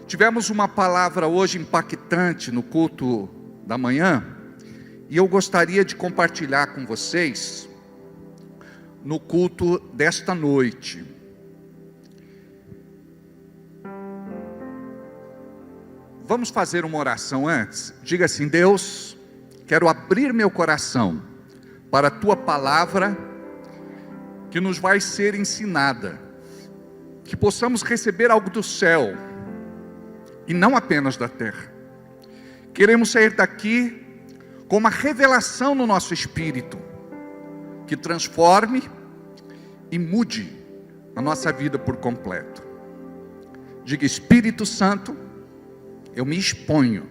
Tivemos uma palavra hoje impactante no culto da manhã, e eu gostaria de compartilhar com vocês no culto desta noite. Vamos fazer uma oração antes? Diga assim: Deus, quero abrir meu coração para a Tua palavra que nos vai ser ensinada, que possamos receber algo do céu e não apenas da terra. Queremos sair daqui com uma revelação no nosso espírito, que transforme e mude a nossa vida por completo. Diga: Espírito Santo, eu me exponho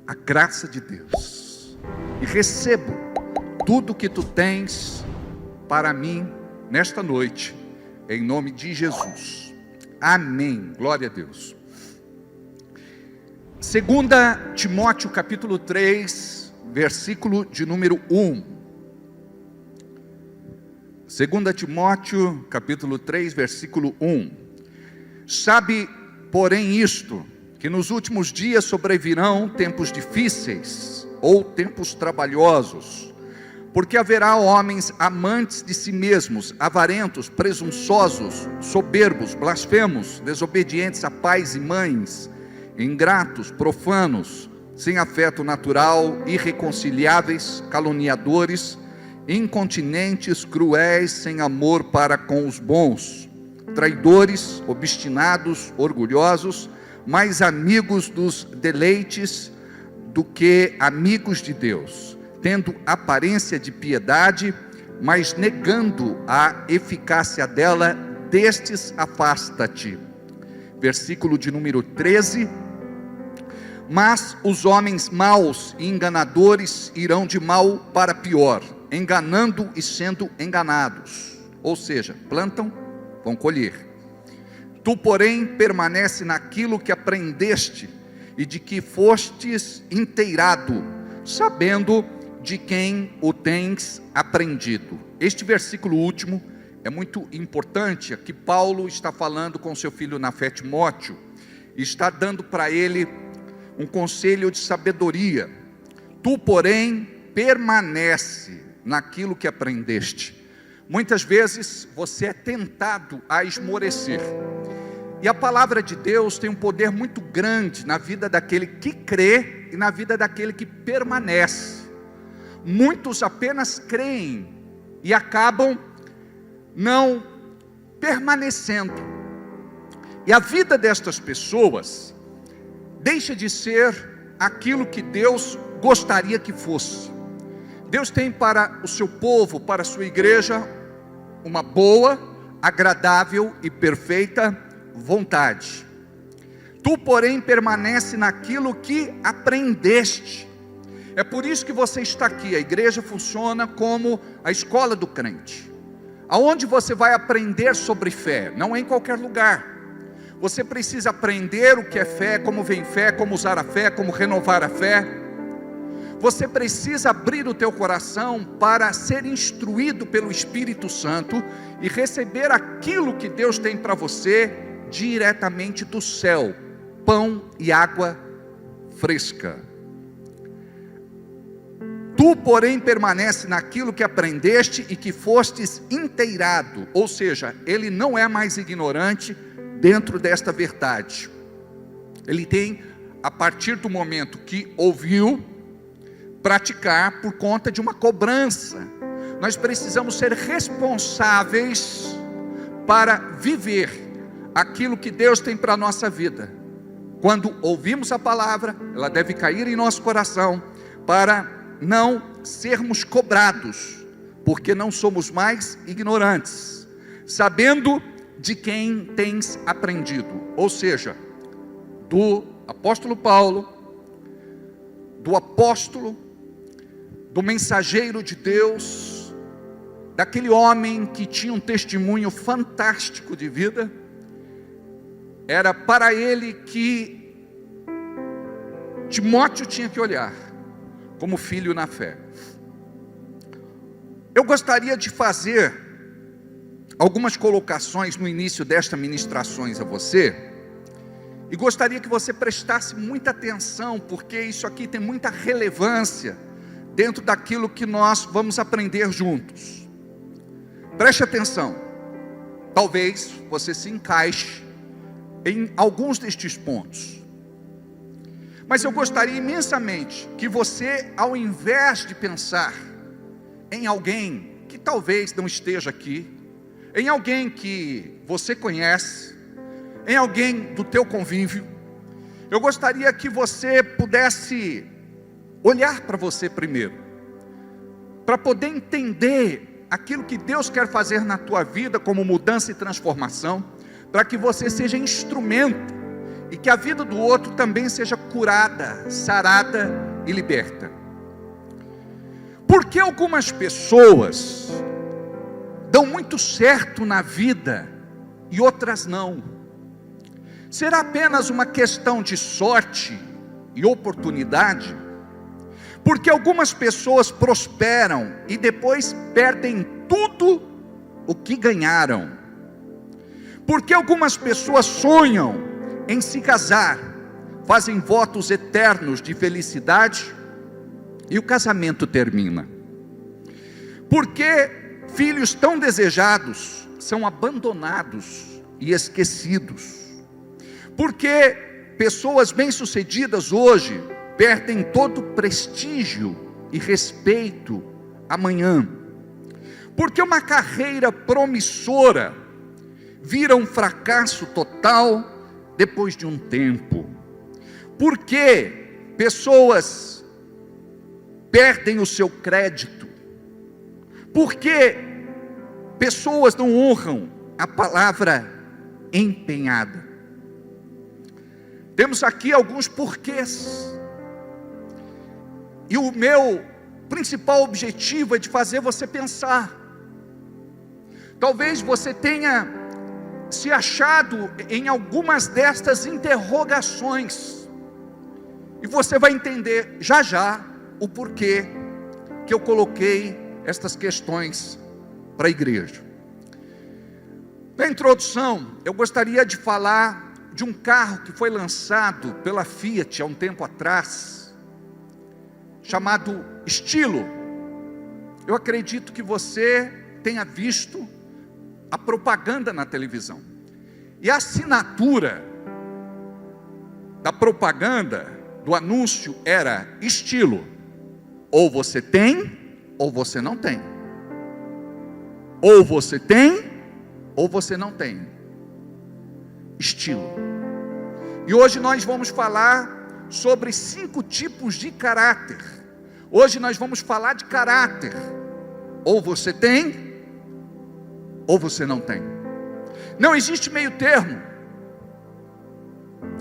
à graça de Deus e recebo tudo que Tu tens para mim nesta noite, em nome de Jesus. Amém. Glória a Deus. 2 Timóteo capítulo 3, versículo de número 1. 2 Timóteo capítulo 3, versículo 1. Sabe, porém, isto, que nos últimos dias sobrevirão tempos difíceis, ou tempos trabalhosos, porque haverá homens amantes de si mesmos, avarentos, presunçosos, soberbos, blasfemos, desobedientes a pais e mães, ingratos, profanos, sem afeto natural, irreconciliáveis, caluniadores, incontinentes, cruéis, sem amor para com os bons, traidores, obstinados, orgulhosos, mais amigos dos deleites do que amigos de Deus, tendo aparência de piedade, mas negando a eficácia dela, destes afasta-te. Versículo de número 13. Mas os homens maus e enganadores irão de mal para pior, enganando e sendo enganados. Ou seja, plantam, vão colher. Tu, porém, permanece naquilo que aprendeste e de que fostes inteirado, sabendo de quem o tens aprendido. Este versículo último é muito importante. Aqui Paulo está falando com seu filho na fé Timóteo, e está dando para ele um conselho de sabedoria. Tu, porém, permanece naquilo que aprendeste. Muitas vezes você é tentado a esmorecer, e a palavra de Deus tem um poder muito grande na vida daquele que crê e na vida daquele que permanece. Muitos apenas creem e acabam não permanecendo, e a vida destas pessoas deixa de ser aquilo que Deus gostaria que fosse. Deus tem para o seu povo, para a sua igreja, uma boa, agradável e perfeita vontade. Tu, porém, permanece naquilo que aprendeste. É por isso que você está aqui. A igreja funciona como a escola do crente, aonde você vai aprender sobre fé, não é em qualquer lugar. Você precisa aprender o que é fé, como vem fé, como usar a fé, como renovar a fé. Você precisa abrir o teu coração para ser instruído pelo Espírito Santo e receber aquilo que Deus tem para você diretamente do céu, pão e água fresca. Tu, porém, permanece naquilo que aprendeste e que fostes inteirado, ou seja, ele não é mais ignorante dentro desta verdade. Ele tem, a partir do momento que ouviu, praticar por conta de uma cobrança. Nós precisamos ser responsáveis para viver aquilo que Deus tem para a nossa vida. Quando ouvimos a palavra, ela deve cair em nosso coração, para não sermos cobrados, porque não somos mais ignorantes, sabendo de quem tens aprendido, ou seja, do apóstolo Paulo, do mensageiro de Deus, daquele homem que tinha um testemunho fantástico de vida. Era para ele que Timóteo tinha que olhar, como filho na fé. Eu gostaria de fazer algumas colocações no início desta ministrações a você, E gostaria que você prestasse muita atenção, porque isso aqui tem muita relevância dentro daquilo que nós vamos aprender juntos. Preste atenção. Talvez você se encaixe em alguns destes pontos. Mas eu gostaria imensamente que você, ao invés de pensar em alguém que talvez não esteja aqui, em alguém que você conhece, em alguém do teu convívio, eu gostaria que você pudesse olhar para você primeiro, para poder entender aquilo que Deus quer fazer na tua vida como mudança e transformação, para que você seja instrumento e que a vida do outro também seja curada, sarada e liberta. Porque algumas pessoas dão muito certo na vida e outras não? Será apenas uma questão de sorte e oportunidade? Porque algumas pessoas prosperam e depois perdem tudo o que ganharam. Porque algumas pessoas sonham em se casar, fazem votos eternos de felicidade e o casamento termina. Porque filhos tão desejados são abandonados e esquecidos. Porque pessoas bem-sucedidas hoje perdem todo prestígio e respeito amanhã. Porque uma carreira promissora vira um fracasso total depois de um tempo. Porque pessoas perdem o seu crédito. Porque pessoas não honram a palavra empenhada. Temos aqui alguns porquês. E o meu principal objetivo é de fazer você pensar. Talvez você tenha se achado em algumas destas interrogações. E você vai entender já já o porquê que eu coloquei estas questões para a igreja. Na introdução, eu gostaria de falar de um carro que foi lançado pela Fiat há um tempo atrás, chamado Estilo. Eu acredito que você tenha visto a propaganda na televisão. E a assinatura da propaganda, do anúncio, era Estilo. Ou você tem, ou você não tem. Ou você tem, ou você não tem. Estilo. E hoje nós vamos falar sobre 5 tipos de caráter. Hoje nós vamos falar de caráter. Ou você tem, ou você não tem. Não existe meio termo.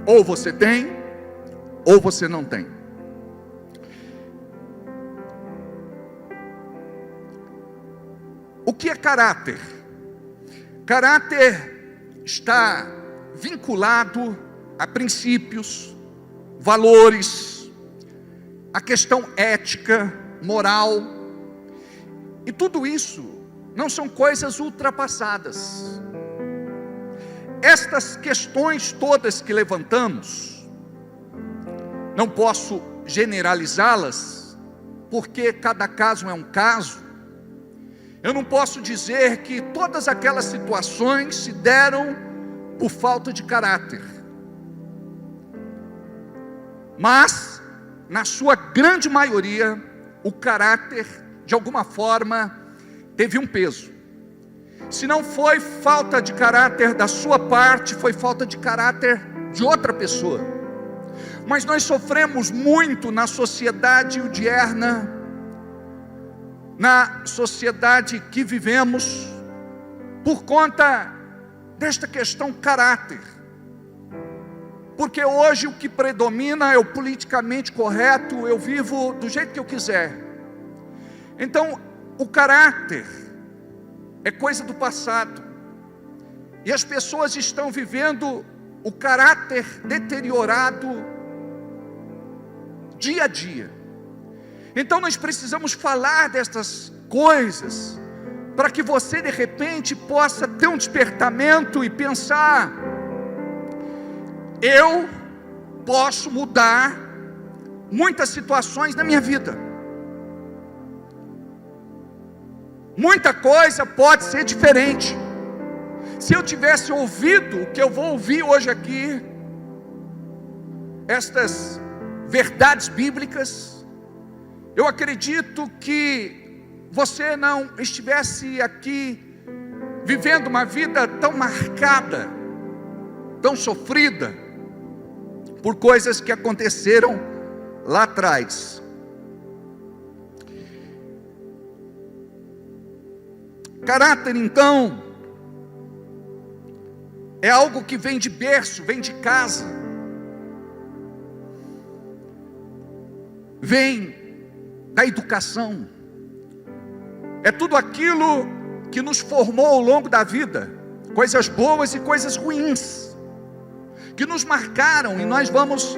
Ou você tem, ou você não tem. O que é caráter? Caráter está vinculado a princípios, valores, a questão ética, moral. E tudo isso não são coisas ultrapassadas. Estas questões todas que levantamos, não posso generalizá-las, porque cada caso é um caso. Eu não posso dizer que todas aquelas situações se deram por falta de caráter. Mas, na sua grande maioria, o caráter, de alguma forma, teve um peso. Se não foi falta de caráter da sua parte, foi falta de caráter de outra pessoa. Mas nós sofremos muito na sociedade odierna, na sociedade que vivemos, por conta desta questão caráter. Porque hoje o que predomina é o politicamente correto, eu vivo do jeito que eu quiser. Então, o caráter é coisa do passado. E as pessoas estão vivendo o caráter deteriorado dia a dia. Então nós precisamos falar destas coisas, para que você de repente possa ter um despertamento e pensar: eu posso mudar muitas situações na minha vida. Muita coisa pode ser diferente. Se eu tivesse ouvido o que eu vou ouvir hoje aqui, estas verdades bíblicas, eu acredito que você não estivesse aqui vivendo uma vida tão marcada, tão sofrida, por coisas que aconteceram lá atrás. Caráter, então, é algo que vem de berço, vem de casa, vem da educação, é tudo aquilo que nos formou ao longo da vida, coisas boas e coisas ruins, que nos marcaram, e nós vamos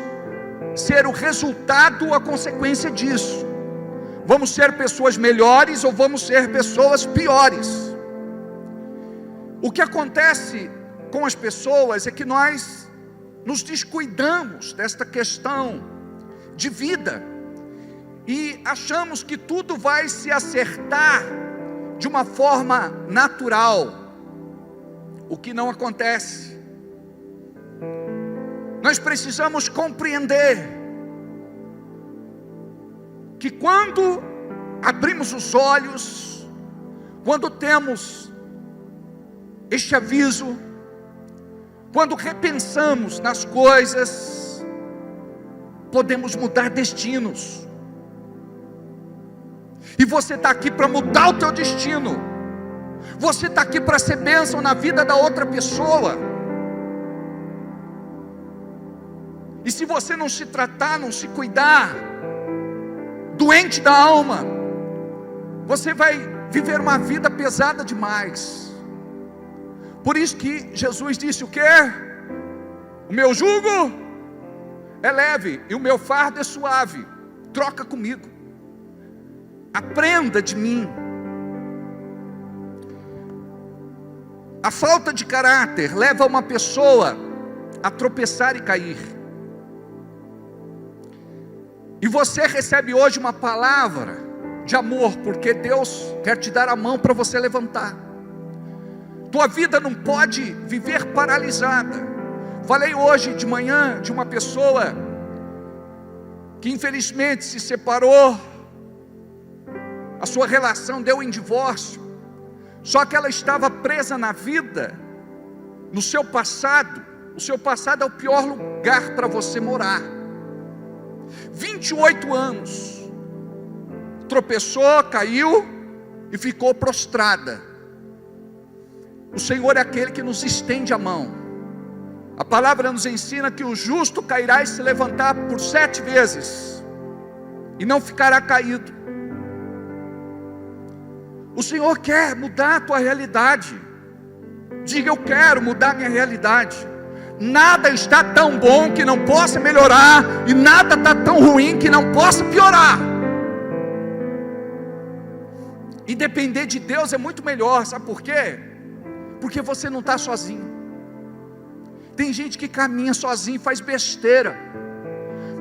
ser o resultado, a consequência disso. Vamos ser pessoas melhores ou vamos ser pessoas piores. O que acontece com as pessoas é que nós nos descuidamos desta questão de vida e achamos que tudo vai se acertar de uma forma natural, o que não acontece. Nós precisamos compreender que quando abrimos os olhos, quando temos este aviso, quando repensamos nas coisas, podemos mudar destinos. E você está aqui para mudar o teu destino. Você está aqui para ser bênção na vida da outra pessoa. E se você não se tratar, não se cuidar, doente da alma, você vai viver uma vida pesada demais. Por isso que Jesus disse o quê? O meu jugo é leve e o meu fardo é suave. Troca comigo. Aprenda de mim. A falta de caráter leva uma pessoa a tropeçar e cair. E você recebe hoje uma palavra de amor, porque Deus quer te dar a mão para você levantar. Tua vida não pode viver paralisada. Falei hoje de manhã de uma pessoa que infelizmente se separou, a sua relação deu em divórcio, só que ela estava presa na vida, no seu passado. O seu passado é o pior lugar para você morar. 28 anos, tropeçou, caiu e ficou prostrada. O Senhor é aquele que nos estende a mão. A palavra nos ensina que o justo cairá e se levantar por 7 vezes, e não ficará caído. O Senhor quer mudar a tua realidade. Diga: eu quero mudar a minha realidade. Nada está tão bom que não possa melhorar, e nada está tão ruim que não possa piorar. E depender de Deus é muito melhor, sabe por quê? Porque você não está sozinho. Tem gente que caminha sozinho e faz besteira,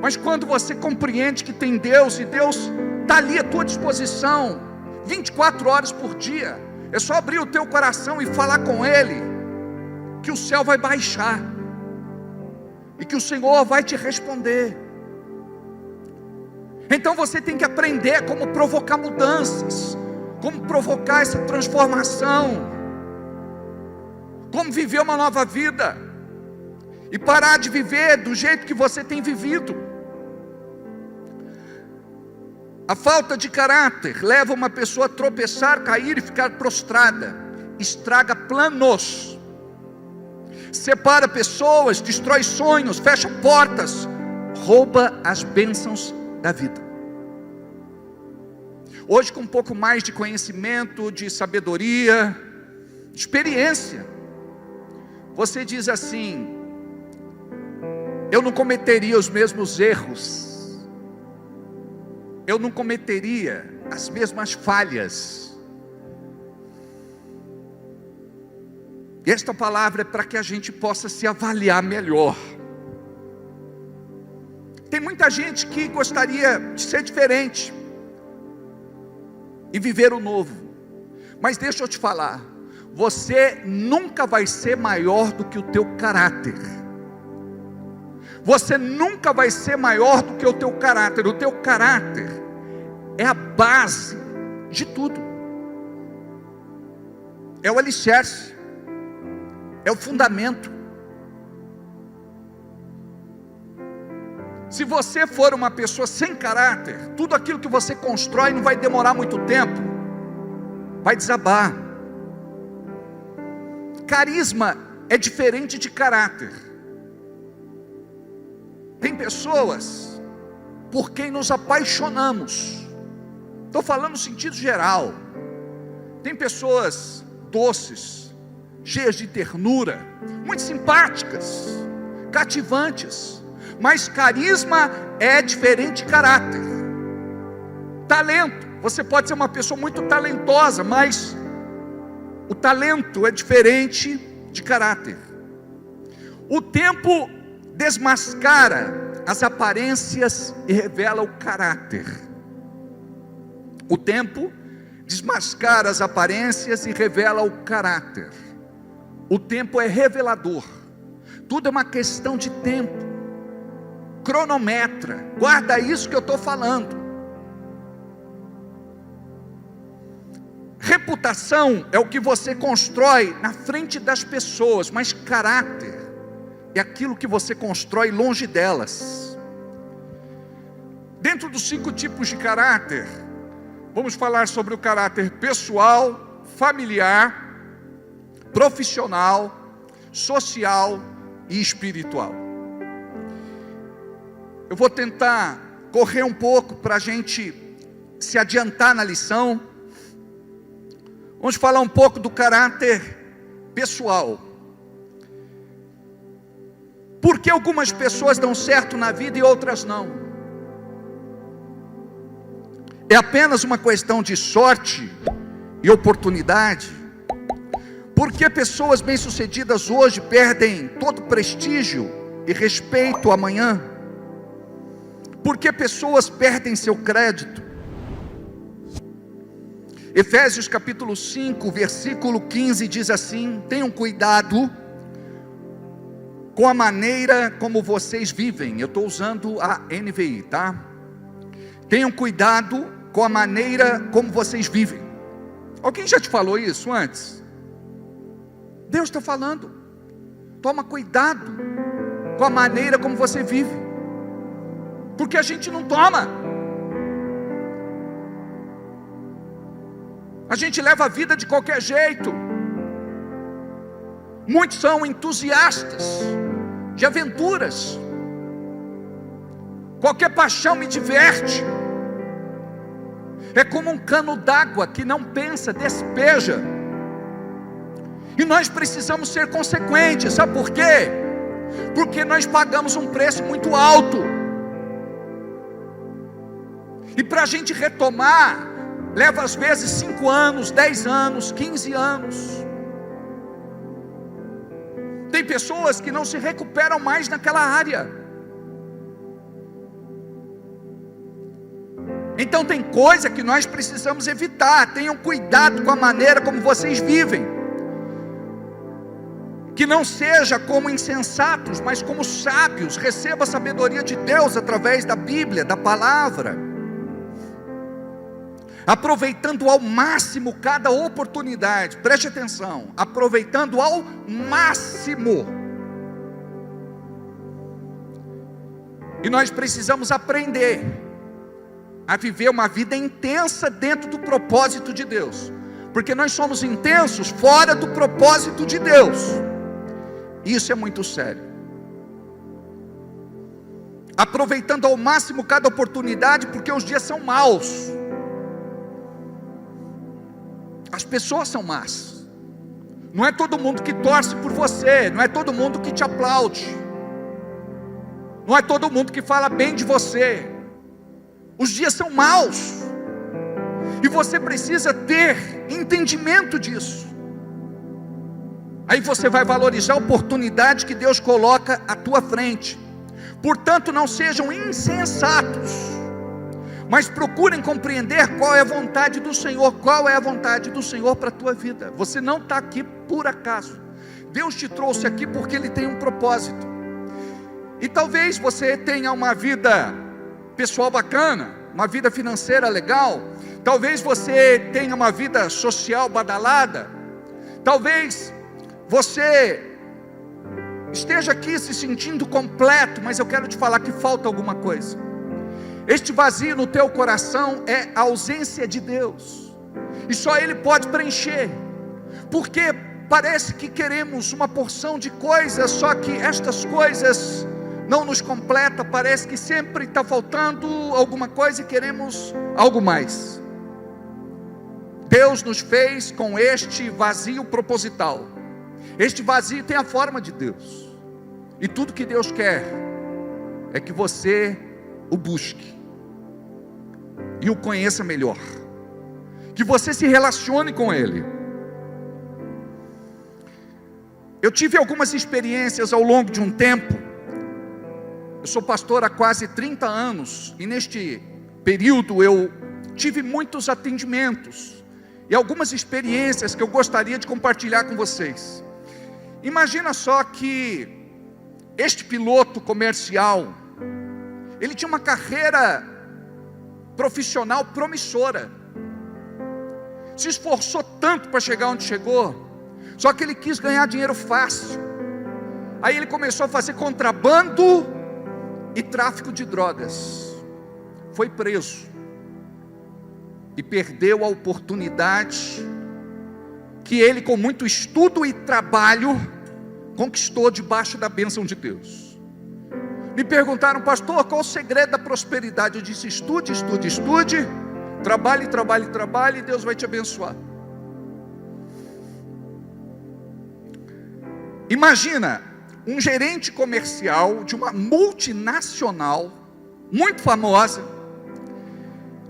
mas quando você compreende que tem Deus, e Deus está ali à tua disposição, 24 horas por dia, é só abrir o teu coração e falar com Ele, que o céu vai baixar, e que o Senhor vai te responder. Então você tem que aprender como provocar mudanças, como provocar essa transformação, como viver uma nova vida, e parar de viver do jeito que você tem vivido. A falta de caráter leva uma pessoa a tropeçar, cair e ficar prostrada. Estraga planos, separa pessoas, destrói sonhos, fecha portas, rouba as bênçãos da vida. Hoje, com um pouco mais de conhecimento, de sabedoria, de experiência, você diz assim: eu não cometeria os mesmos erros, eu não cometeria as mesmas falhas. E esta palavra é para que a gente possa se avaliar melhor. Tem muita gente que gostaria de ser diferente e viver o novo. Mas deixa eu te falar, você nunca vai ser maior do que o teu caráter. Você nunca vai ser maior do que o teu caráter. O teu caráter é a base de tudo. É o alicerce. É o fundamento. Se você for uma pessoa sem caráter, tudo aquilo que você constrói não vai demorar muito tempo. Vai desabar. Carisma é diferente de caráter. Tem pessoas por quem nos apaixonamos. Estou falando no sentido geral. Tem pessoas doces, cheias de ternura, muito simpáticas, cativantes. Mas carisma é diferente de caráter. Talento, você pode ser uma pessoa muito talentosa, mas o talento é diferente de caráter. O tempo desmascara as aparências e revela o caráter. O tempo desmascara as aparências e revela o caráter. O tempo é revelador. Tudo é uma questão de tempo. Cronometra, guarda isso que eu estou falando. Reputação é o que você constrói na frente das pessoas, mas caráter é aquilo que você constrói longe delas. Dentro dos 5 tipos de caráter, vamos falar sobre o caráter pessoal, familiar, profissional, social e espiritual. Eu vou tentar correr um pouco para a gente se adiantar na lição. Vamos falar um pouco do caráter pessoal. Por que algumas pessoas dão certo na vida e outras não? É apenas uma questão de sorte e oportunidade? Por que pessoas bem-sucedidas hoje perdem todo prestígio e respeito amanhã? Por que pessoas perdem seu crédito? Efésios capítulo 5, versículo 15 diz assim: tenham cuidado com a maneira como vocês vivem. Eu estou usando a NVI, tá? Tenham cuidado com a maneira como vocês vivem. Alguém já te falou isso antes? Deus está falando. Toma cuidado com a maneira como você vive, porque a gente não toma. A gente leva a vida de qualquer jeito. Muitos são entusiastas de aventuras. Qualquer paixão me diverte. É como um cano d'água que não pensa, despeja. E nós precisamos ser consequentes. Sabe por quê? Porque nós pagamos um preço muito alto. E para a gente retomar, leva às vezes 5 anos, 10 anos, 15 anos. Tem pessoas que não se recuperam mais naquela área. Então tem coisa que nós precisamos evitar. Tenham cuidado com a maneira como vocês vivem. Que não seja como insensatos, mas como sábios. Receba a sabedoria de Deus através da Bíblia, da palavra. Aproveitando ao máximo cada oportunidade. Preste atenção. Aproveitando ao máximo. E nós precisamos aprender a viver uma vida intensa dentro do propósito de Deus. Porque nós somos intensos fora do propósito de Deus. Isso é muito sério. Aproveitando ao máximo cada oportunidade, porque os dias são maus. As pessoas são más. Não é todo mundo que torce por você. Não é todo mundo que te aplaude. Não é todo mundo que fala bem de você. Os dias são maus. E você precisa ter entendimento disso. Aí você vai valorizar a oportunidade que Deus coloca à tua frente. Portanto, não sejam insensatos, mas procurem compreender qual é a vontade do Senhor. Qual é a vontade do Senhor para a tua vida? Você não está aqui por acaso. Deus te trouxe aqui porque Ele tem um propósito. E talvez você tenha uma vida pessoal bacana, uma vida financeira legal. Talvez você tenha uma vida social badalada. Talvez você esteja aqui se sentindo completo, mas eu quero te falar que falta alguma coisa. Este vazio no teu coração é a ausência de Deus, e só Ele pode preencher, porque parece que queremos uma porção de coisas, só que estas coisas não nos completa. Parece que sempre está faltando alguma coisa e queremos algo mais. Deus nos fez com este vazio proposital. Este vazio tem a forma de Deus, e tudo que Deus quer é que você o busque e o conheça melhor, que você se relacione com Ele. Eu tive algumas experiências ao longo de um tempo. Eu sou pastor há quase 30 anos, e neste período eu tive muitos atendimentos, e algumas experiências que eu gostaria de compartilhar com vocês. Imagina só que este piloto comercial, ele tinha uma carreira profissional promissora, se esforçou tanto para chegar onde chegou, só que ele quis ganhar dinheiro fácil. Aí ele começou a fazer contrabando e tráfico de drogas. Foi preso e perdeu a oportunidade que ele, com muito estudo e trabalho, conquistou debaixo da bênção de Deus. Me perguntaram: pastor, qual o segredo da prosperidade? Eu disse: estude, estude, estude, trabalhe, trabalhe, trabalhe, e Deus vai te abençoar. Imagina, um gerente comercial de uma multinacional, muito famosa,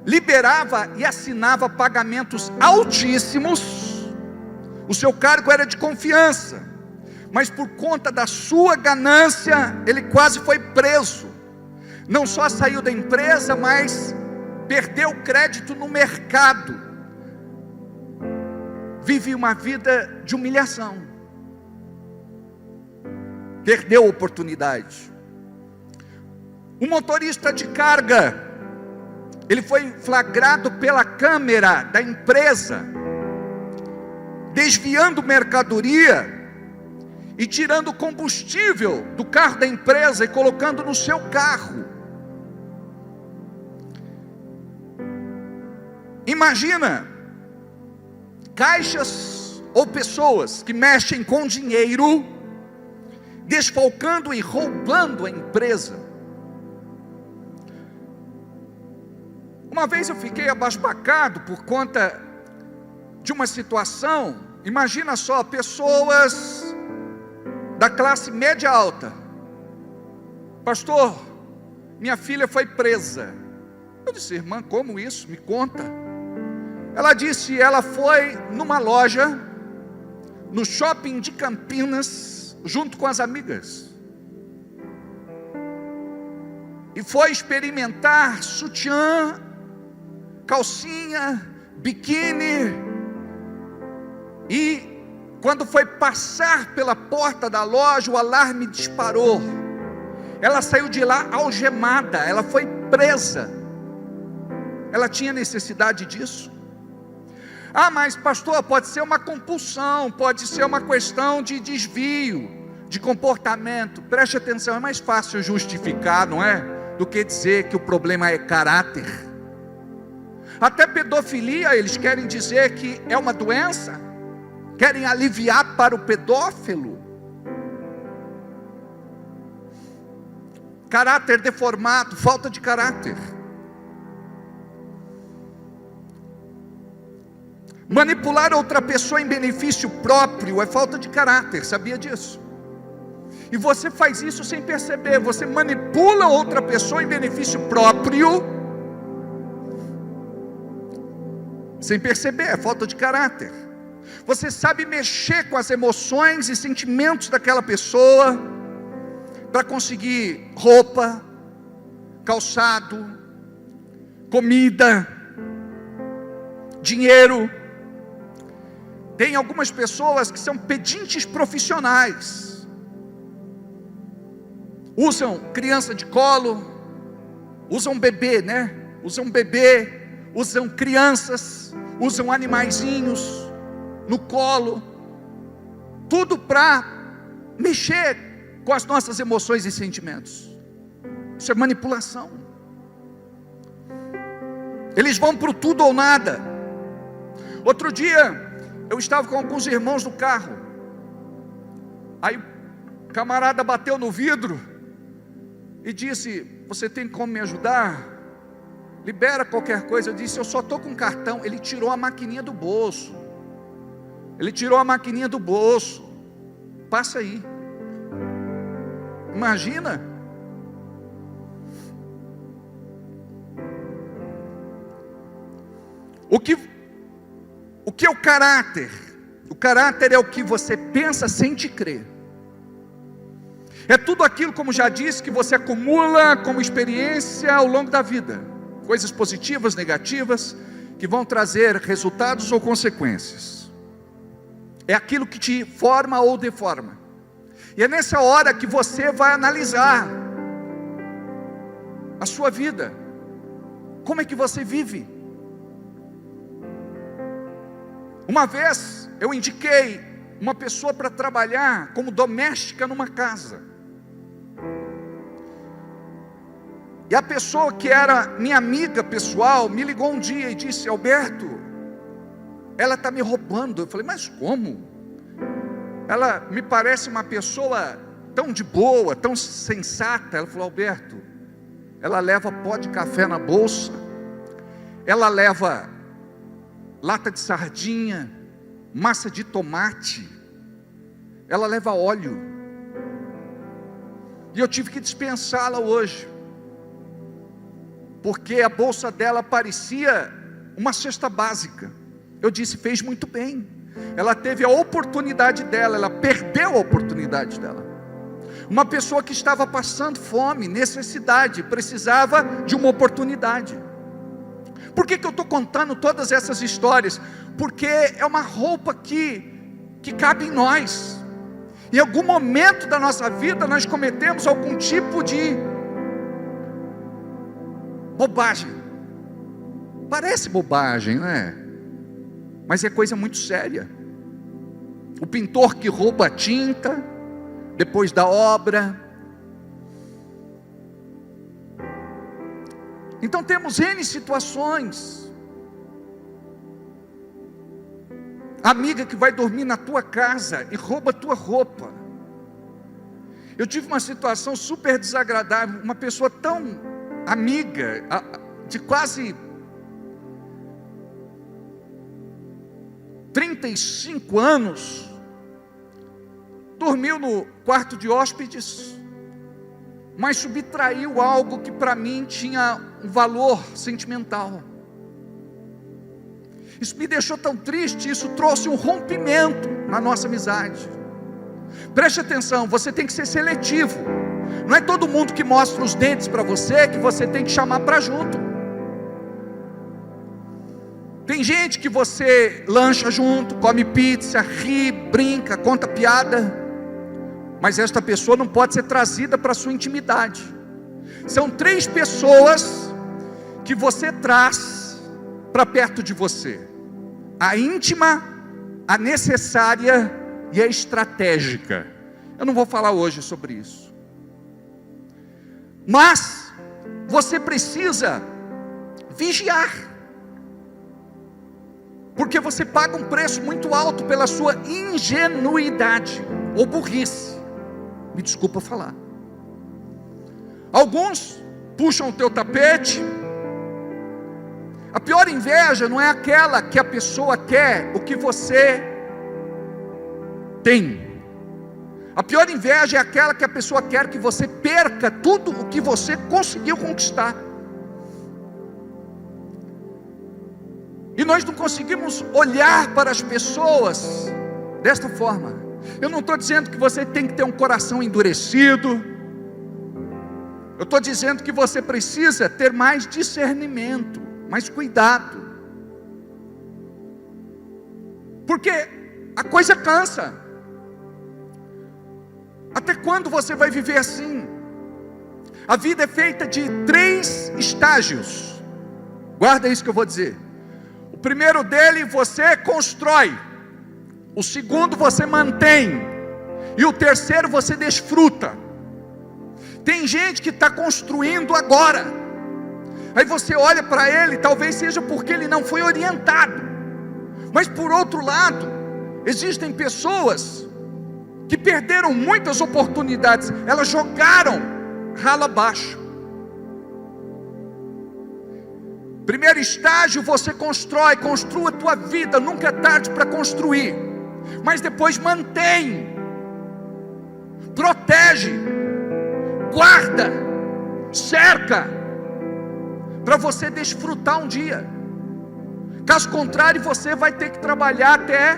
liberava e assinava pagamentos altíssimos. O seu cargo era de confiança, mas por conta da sua ganância, ele quase foi preso. Não só saiu da empresa, mas perdeu crédito no mercado. Vive uma vida de humilhação. Perdeu a oportunidade. Um motorista de carga, ele foi flagrado pela câmera da empresa, desviando mercadoria e tirando combustível do carro da empresa e colocando no seu carro. Imagina, caixas ou pessoas que mexem com dinheiro, desfalcando e roubando a empresa. Uma vez eu fiquei abasbacado por conta de uma situação. Imagina só, pessoas da classe média alta: pastor, minha filha foi presa. Eu disse: irmã, como isso? Me conta. Ela disse: ela foi numa loja, no shopping de Campinas, junto com as amigas, e foi experimentar sutiã, calcinha, biquíni. E quando foi passar pela porta da loja, o alarme disparou. Ela saiu de lá algemada, ela foi presa. Ela tinha necessidade disso? Ah, mas pastor, pode ser uma compulsão, pode ser uma questão de desvio de comportamento. Preste atenção, é mais fácil justificar, não é? Do que dizer que o problema é caráter. Até pedofilia, eles querem dizer que é uma doença, querem aliviar para o pedófilo. Caráter deformado, falta de caráter. Manipular outra pessoa em benefício próprio é falta de caráter, sabia disso? E você faz isso sem perceber. Você manipula outra pessoa em benefício próprio, sem perceber, é falta de caráter. Você sabe mexer com as emoções e sentimentos daquela pessoa. para conseguir roupa, calçado, comida, dinheiro. Tem algumas pessoas que são pedintes profissionais, usam criança de colo, usam bebê, usam crianças, usam animaizinhos no colo, tudo para mexer com as nossas emoções e sentimentos. Isso é manipulação. Eles vão para o tudo ou nada. Outro dia eu estava com alguns irmãos no carro, aí o camarada bateu no vidro e disse: você tem como me ajudar? Libera qualquer coisa. Eu disse: eu só estou com cartão. Ele tirou a maquininha do bolso. Passa aí. Imagina. O que é o caráter? O caráter é o que você pensa, sente e crê. É tudo aquilo, como já disse, que você acumula como experiência ao longo da vida. Coisas positivas, negativas, que vão trazer resultados ou consequências. É aquilo que te forma ou deforma. E é nessa hora que você vai analisar a sua vida. Como é que você vive? Uma vez eu indiquei uma pessoa para trabalhar como doméstica numa casa. E a pessoa que era minha amiga pessoal me ligou um dia e disse: Alberto, ela está me roubando. Eu falei: mas como? Ela me parece uma pessoa tão de boa, tão sensata. Ela falou: Alberto, ela leva pó de café na bolsa, ela leva lata de sardinha, massa de tomate, ela leva óleo, e eu tive que dispensá-la hoje, porque a bolsa dela parecia uma cesta básica. Eu disse: fez muito bem, ela teve a oportunidade dela, ela perdeu a oportunidade dela. Uma pessoa que estava passando fome, necessidade, precisava de uma oportunidade. Por que eu estou contando todas essas histórias? Porque é uma roupa que cabe em nós. Em algum momento da nossa vida nós cometemos algum tipo de bobagem. Parece bobagem, não é? Mas é coisa muito séria. O pintor que rouba a tinta depois da obra. Então temos N situações. Amiga que vai dormir na tua casa e rouba a tua roupa. Eu tive uma situação super desagradável. Uma pessoa tão amiga, de quase 35 anos, dormiu no quarto de hóspedes, mas subtraiu algo que para mim tinha um valor sentimental. Isso me deixou tão triste, isso trouxe um rompimento na nossa amizade. Preste atenção, você tem que ser seletivo. Não é todo mundo que mostra os dentes para você que você tem que chamar para junto. Tem gente que você lancha junto, come pizza, ri, brinca, conta piada, mas esta pessoa não pode ser trazida para a sua intimidade. São 3 pessoas que você traz para perto de você: a íntima, a necessária e a estratégica. Eu não vou falar hoje sobre isso, mas você precisa vigiar, porque você paga um preço muito alto pela sua ingenuidade ou burrice. Me desculpa falar. Alguns puxam o teu tapete. A pior inveja não é aquela que a pessoa quer o que você tem. A pior inveja é aquela que a pessoa quer que você perca tudo o que você conseguiu conquistar. E nós não conseguimos olhar para as pessoas desta forma. Eu não estou dizendo que você tem que ter um coração endurecido, Eu estou dizendo que você precisa ter mais discernimento, mais cuidado. Porque a coisa cansa. Até quando você vai viver assim? A vida é feita de 3 estágios. Guarda isso que eu vou dizer. O primeiro dele você constrói. O segundo você mantém. E o terceiro você desfruta. Tem gente que está construindo agora. Aí você olha para ele, talvez seja porque ele não foi orientado. Mas por outro lado, existem pessoas que perderam muitas oportunidades. Elas jogaram ralo abaixo. Primeiro estágio, você construa a tua vida. Nunca é tarde para construir. Mas depois mantém, protege, guarda, cerca, para você desfrutar um dia. Caso contrário, você vai ter que trabalhar até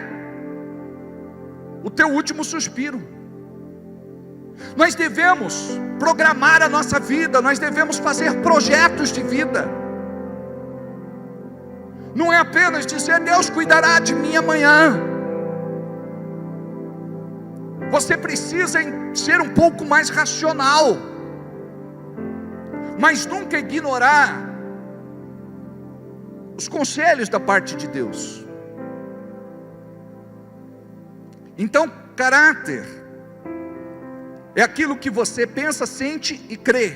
o teu último suspiro. Nós devemos programar a nossa vida, nós devemos fazer projetos de vida. Não é apenas dizer: Deus cuidará de mim amanhã. Você precisa ser um pouco mais racional, mas nunca ignorar os conselhos da parte de Deus. Então, caráter é aquilo que você pensa, sente e crê.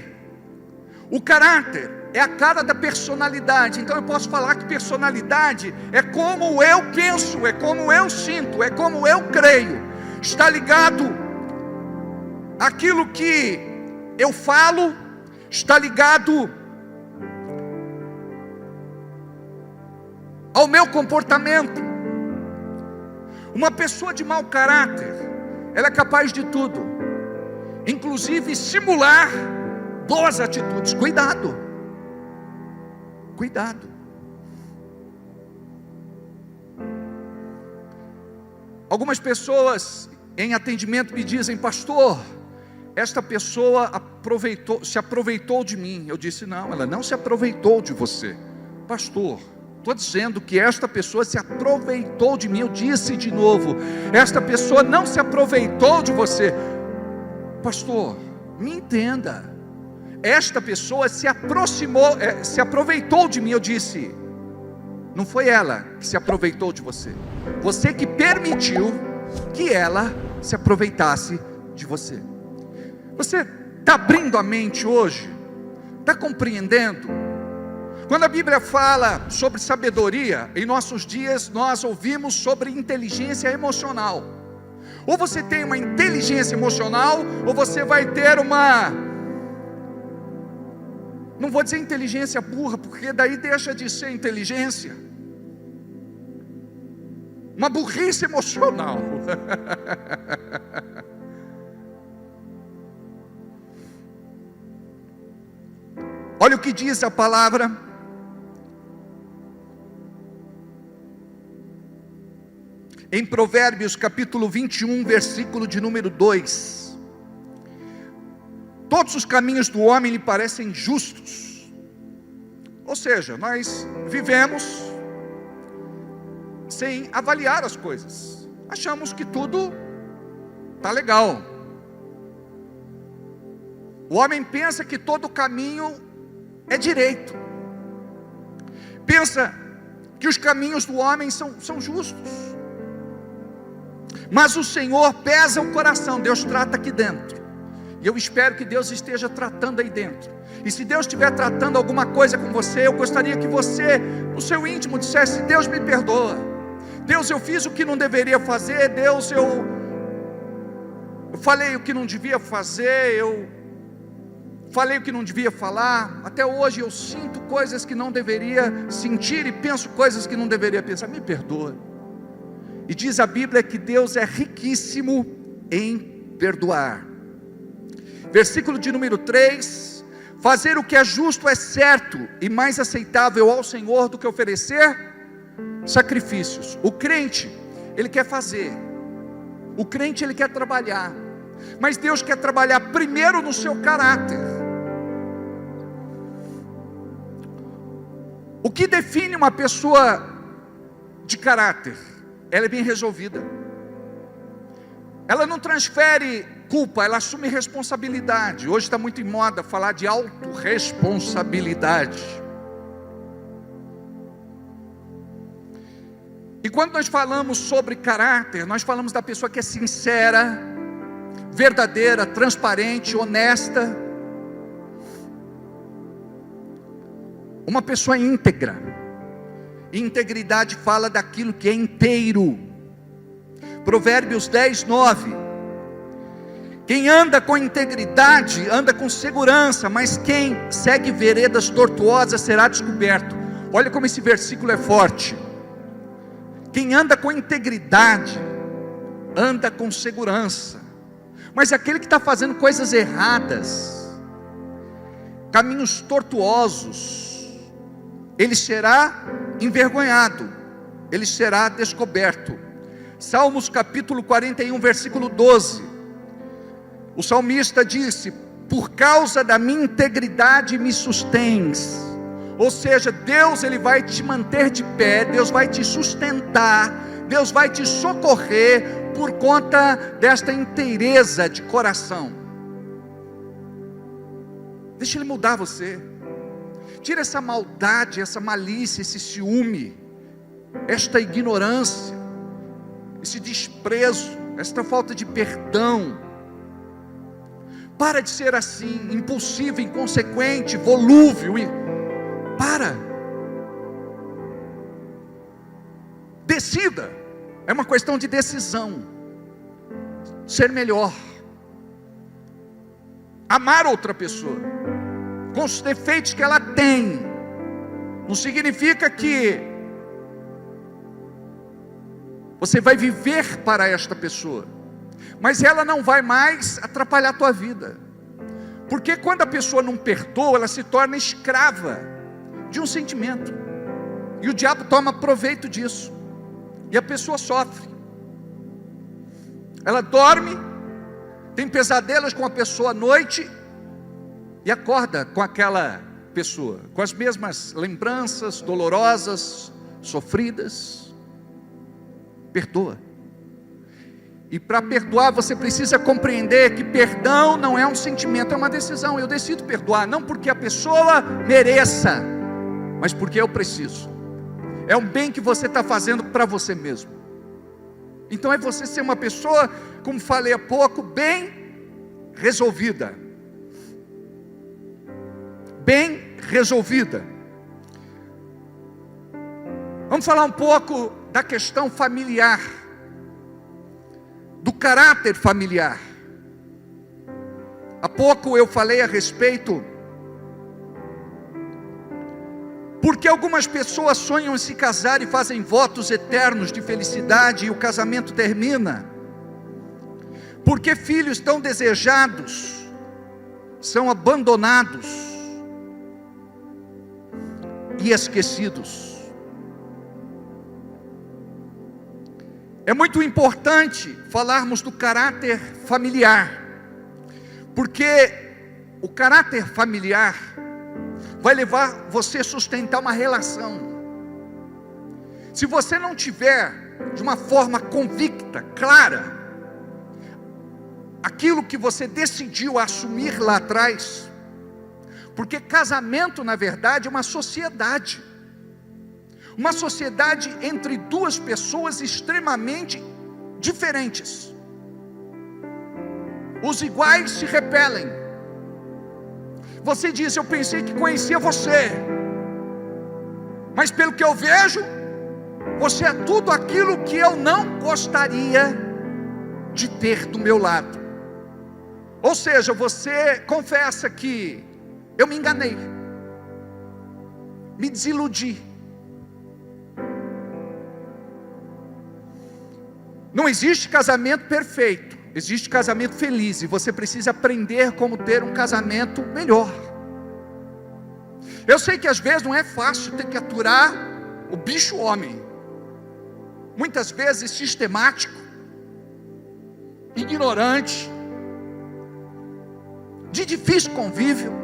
O caráter é a cara da personalidade. Então eu posso falar que personalidade é como eu penso, é como eu sinto, é como eu creio. Está ligado àquilo que eu falo, está ligado ao meu comportamento. Uma pessoa de mau caráter, ela é capaz de tudo, inclusive simular boas atitudes. Cuidado, cuidado. Algumas pessoas em atendimento me dizem: pastor, esta pessoa se aproveitou de mim. Eu disse: não, ela não se aproveitou de você. Pastor, estou dizendo que esta pessoa se aproveitou de mim. Eu disse de novo: esta pessoa não se aproveitou de você. Pastor, me entenda, esta pessoa se aproveitou de mim. Eu disse: não foi ela que se aproveitou de você, você que permitiu que ela se aproveitasse de você. Você está abrindo a mente hoje? Está compreendendo? Quando a Bíblia fala sobre sabedoria, em nossos dias nós ouvimos sobre inteligência emocional. Ou você tem uma inteligência emocional, ou você vai ter uma, não vou dizer inteligência burra, porque daí deixa de ser inteligência, uma burrice emocional. Olha o que diz a palavra em Provérbios capítulo 21, versículo de número 2. Todos os caminhos do homem lhe parecem justos. Ou seja, nós vivemos sem avaliar as coisas. Achamos que tudo está legal. O homem pensa que todo caminho é direito. Pensa que os caminhos do homem são justos. Mas o Senhor pesa o coração. Deus trata aqui dentro. E eu espero que Deus esteja tratando aí dentro. E se Deus estiver tratando alguma coisa com você, eu gostaria que você, no seu íntimo, dissesse: Deus, me perdoa. Deus, eu fiz o que não deveria fazer. Deus, eu falei o que não devia fazer. Eu falei o que não devia falar. Até hoje eu sinto coisas que não deveria sentir e penso coisas que não deveria pensar. Me perdoa. E diz a Bíblia que Deus é riquíssimo em perdoar. Versículo de número 3: fazer o que é justo é certo e mais aceitável ao Senhor do que oferecer sacrifícios. O crente, ele quer fazer. O crente, ele quer trabalhar. Mas Deus quer trabalhar primeiro no seu caráter. O que define uma pessoa de caráter? Ela é bem resolvida. Ela não transfere culpa, ela assume responsabilidade. Hoje está muito em moda falar de autorresponsabilidade. E quando nós falamos sobre caráter, nós falamos da pessoa que é sincera, verdadeira, transparente, honesta. Uma pessoa íntegra. Integridade fala daquilo que é inteiro. Provérbios 10, 9. Quem anda com integridade, anda com segurança, mas quem segue veredas tortuosas será descoberto. Olha como esse versículo é forte. Quem anda com integridade, anda com segurança, mas aquele que está fazendo coisas erradas, caminhos tortuosos, ele será envergonhado, ele será descoberto. Salmos capítulo 41, versículo 12, o salmista disse: por causa da minha integridade me sustens. Ou seja, Deus ele vai te manter de pé, Deus vai te sustentar, Deus vai te socorrer por conta desta inteireza de coração. Deixa Ele mudar você. Tira essa maldade, essa malícia, esse ciúme, esta ignorância, esse desprezo, esta falta de perdão. Para de ser assim, impulsivo, inconsequente, volúvel. Para. Decida. É uma questão de decisão. Ser melhor. Amar outra pessoa com os defeitos que ela tem. Não significa que você vai viver para esta pessoa, mas ela não vai mais atrapalhar a tua vida. Porque quando a pessoa não perdoa, ela se torna escrava de um sentimento, e o diabo toma proveito disso, e a pessoa sofre. Ela dorme, tem pesadelos com a pessoa à noite, e acorda com aquela pessoa, com as mesmas lembranças dolorosas, sofridas. Perdoa. E para perdoar você precisa compreender que perdão não é um sentimento, é uma decisão. Eu decido perdoar, não porque a pessoa mereça, mas porque eu preciso. É um bem que você está fazendo para você mesmo. Então é você ser uma pessoa, como falei há pouco, bem resolvida. Bem resolvida. Vamos falar um pouco da questão familiar, do caráter familiar. Há pouco eu falei a respeito, porque algumas pessoas sonham em se casar e fazem votos eternos de felicidade, e o casamento termina, porque filhos tão desejados são abandonados e esquecidos. É muito importante falarmos do caráter familiar, porque o caráter familiar vai levar você a sustentar uma relação. Se você não tiver de uma forma convicta, clara, aquilo que você decidiu assumir lá atrás, porque casamento na verdade é uma sociedade entre duas pessoas extremamente diferentes. Os iguais se repelem. Você diz: eu pensei que conhecia você, mas pelo que eu vejo, você é tudo aquilo que eu não gostaria de ter do meu lado. Ou seja, você confessa que eu me enganei, me desiludi. Não existe casamento perfeito, existe casamento feliz, e você precisa aprender como ter um casamento melhor. Eu sei que às vezes não é fácil ter que aturar o bicho homem, muitas vezes sistemático, ignorante, de difícil convívio.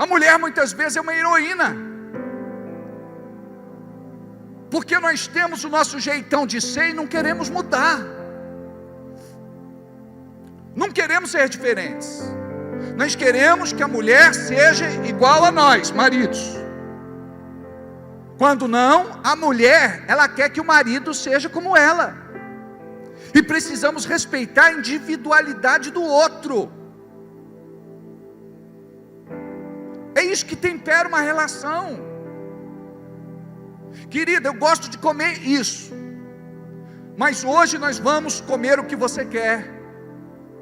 A mulher muitas vezes é uma heroína, porque nós temos o nosso jeitão de ser e não queremos mudar, não queremos ser diferentes. Nós queremos que a mulher seja igual a nós, maridos. Quando não, a mulher, ela quer que o marido seja como ela. E precisamos respeitar a individualidade do outro. É isso que tempera uma relação. Querida, eu gosto de comer isso, mas hoje nós vamos comer o que você quer,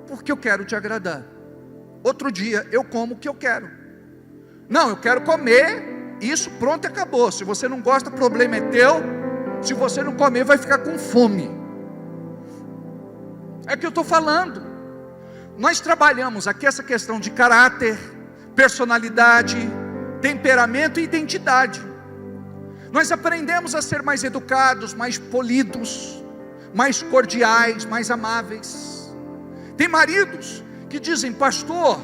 porque eu quero te agradar. Outro dia eu como o que eu quero. Não, eu quero comer isso, pronto, acabou. Se você não gosta, o problema é teu. Se você não comer, vai ficar com fome. É o que eu estou falando. Nós trabalhamos aqui essa questão de caráter, personalidade, temperamento e identidade. Nós aprendemos a ser mais educados, mais polidos, mais cordiais, mais amáveis. Tem maridos que dizem: pastor,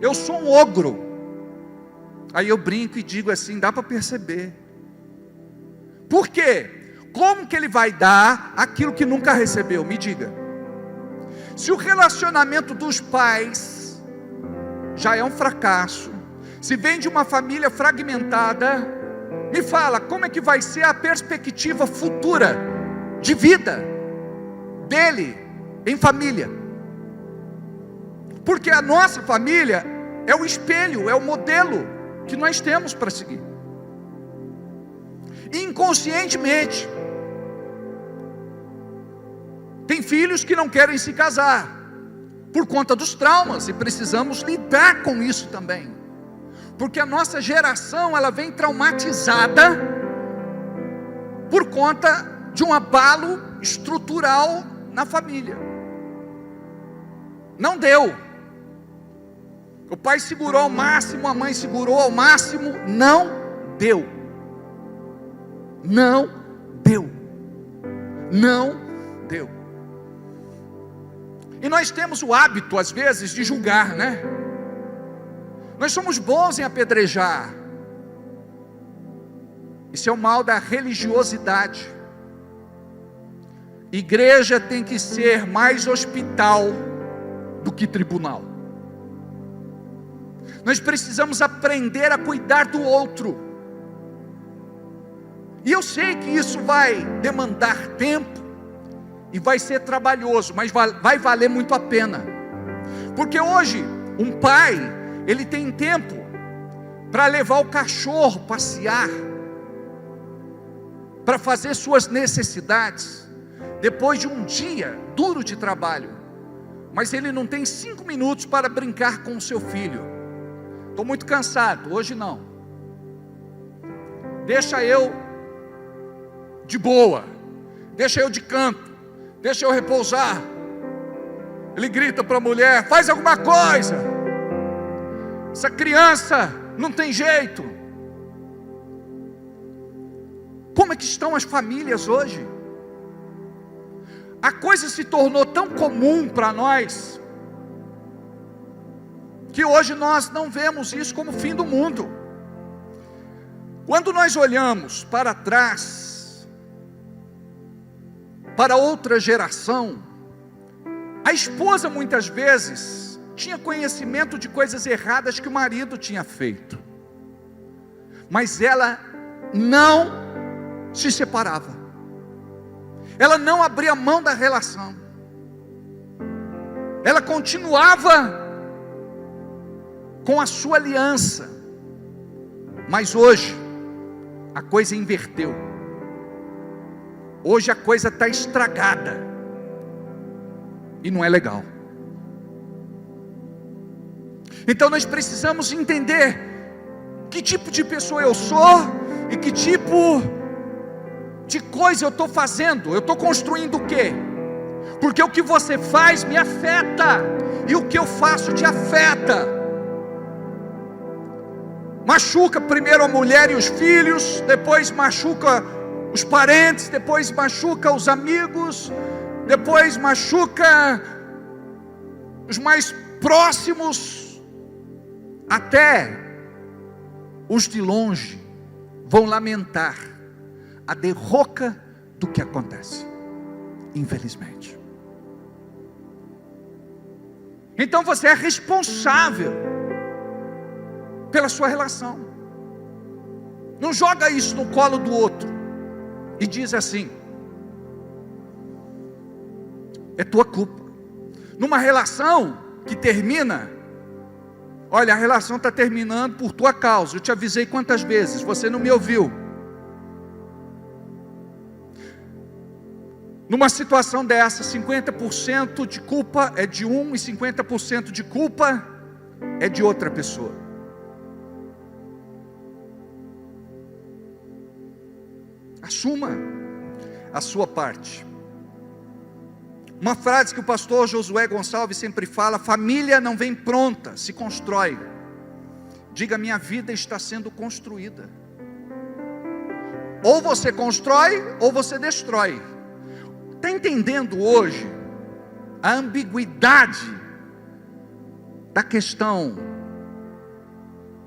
eu sou um ogro. Aí eu brinco e digo assim: dá para perceber. Por quê? Como que ele vai dar aquilo que nunca recebeu? Me diga. Se o relacionamento dos pais já é um fracasso, se vem de uma família fragmentada, me fala, como é que vai ser a perspectiva futura de vida dele em família? Porque a nossa família é o espelho, é o modelo que nós temos para seguir. Inconscientemente, tem filhos que não querem se casar por conta dos traumas, e precisamos lidar com isso também, porque a nossa geração, ela vem traumatizada por conta de um abalo estrutural na família. Não deu. O pai segurou ao máximo, a mãe segurou ao máximo, não deu. Não deu. Não deu. E nós temos o hábito, às vezes, de julgar, né? Nós somos bons em apedrejar. Isso é o mal da religiosidade. Igreja tem que ser mais hospital do que tribunal. Nós precisamos aprender a cuidar do outro. E eu sei que isso vai demandar tempo e vai ser trabalhoso, mas vai valer muito a pena. Porque hoje, um pai, ele tem tempo para levar o cachorro passear, para fazer suas necessidades, depois de um dia duro de trabalho, mas ele não tem 5 minutos para brincar com o seu filho. Estou muito cansado, hoje não. Deixa eu de boa, deixa eu de canto, deixa eu repousar. Ele grita para a mulher: faz alguma coisa, essa criança não tem jeito. Como é que estão as famílias hoje? A coisa se tornou tão comum para nós, que hoje nós não vemos isso como o fim do mundo. Quando nós olhamos para trás, para outra geração, a esposa muitas vezes tinha conhecimento de coisas erradas que o marido tinha feito, mas ela não se separava, ela não abria mão da relação, ela continuava com a sua aliança. Mas hoje a coisa inverteu. Hoje a coisa está estragada e não é legal. Então nós precisamos entender que tipo de pessoa eu sou e que tipo de coisa eu estou fazendo. Eu estou construindo o quê? Porque o que você faz me afeta, e o que eu faço te afeta. Machuca primeiro a mulher e os filhos, depois machuca os parentes, depois machuca os amigos, depois machuca os mais próximos, até os de longe vão lamentar a derrota do que acontece, infelizmente. Então você é responsável pela sua relação. Não joga isso no colo do outro e diz assim: é tua culpa. Numa relação que termina, olha, a relação está terminando por tua causa. Eu te avisei quantas vezes, você não me ouviu. Numa situação dessa, 50% de culpa é de um e 50% de culpa é de outra pessoa. Assuma a sua parte. Uma frase que o pastor Josué Gonçalves sempre fala: família não vem pronta, se constrói. Diga: minha vida está sendo construída. Ou você constrói, ou você destrói. Está entendendo hoje a ambiguidade da questão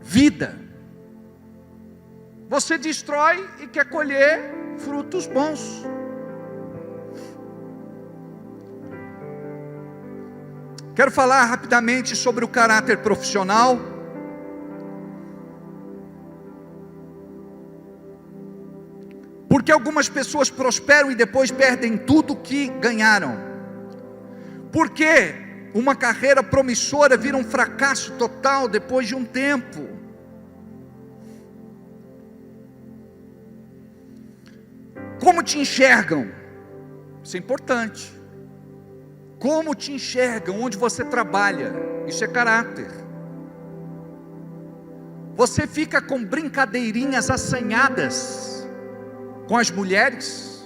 vida? Você destrói e quer colher frutos bons. Quero falar rapidamente sobre o caráter profissional. Porque algumas pessoas prosperam e depois perdem tudo que ganharam. Porque uma carreira promissora vira um fracasso total depois de um tempo. Como te enxergam? Isso é importante. Como te enxergam, onde você trabalha, isso é caráter. Você fica com brincadeirinhas assanhadas com as mulheres,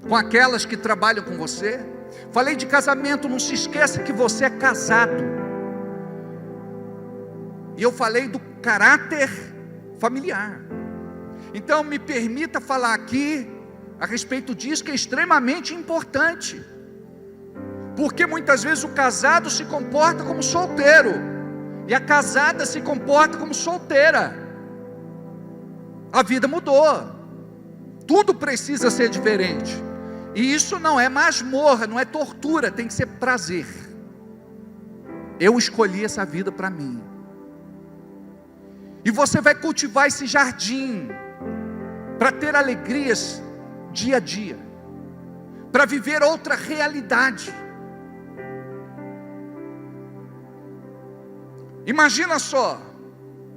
com aquelas que trabalham com você. Falei de casamento, não se esqueça que você é casado. E eu falei do caráter familiar. Então me permita falar aqui a respeito disso, que é extremamente importante. Porque muitas vezes o casado se comporta como solteiro, e a casada se comporta como solteira. A vida mudou. Tudo precisa ser diferente. E isso não é masmorra, não é tortura, tem que ser prazer. Eu escolhi essa vida para mim. E você vai cultivar esse jardim para ter alegrias dia a dia, para viver outra realidade. Imagina só,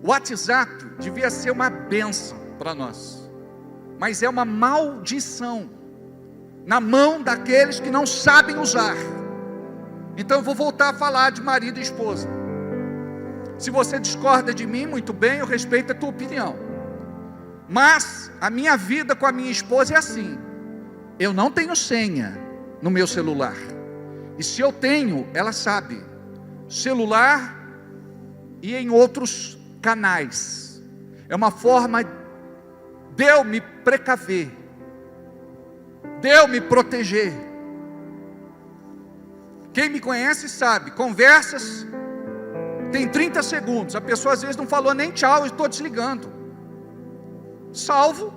o WhatsApp devia ser uma bênção para nós, mas é uma maldição na mão daqueles que não sabem usar. Então eu vou voltar a falar de marido e esposa. Se você discorda de mim, muito bem, eu respeito a tua opinião. Mas a minha vida com a minha esposa é assim: eu não tenho senha no meu celular, e se eu tenho, ela sabe. Celular e em outros canais. É uma forma de eu me precaver, de eu me proteger. Quem me conhece sabe, conversas tem 30 segundos, a pessoa às vezes não falou nem tchau, eu estou desligando. Salvo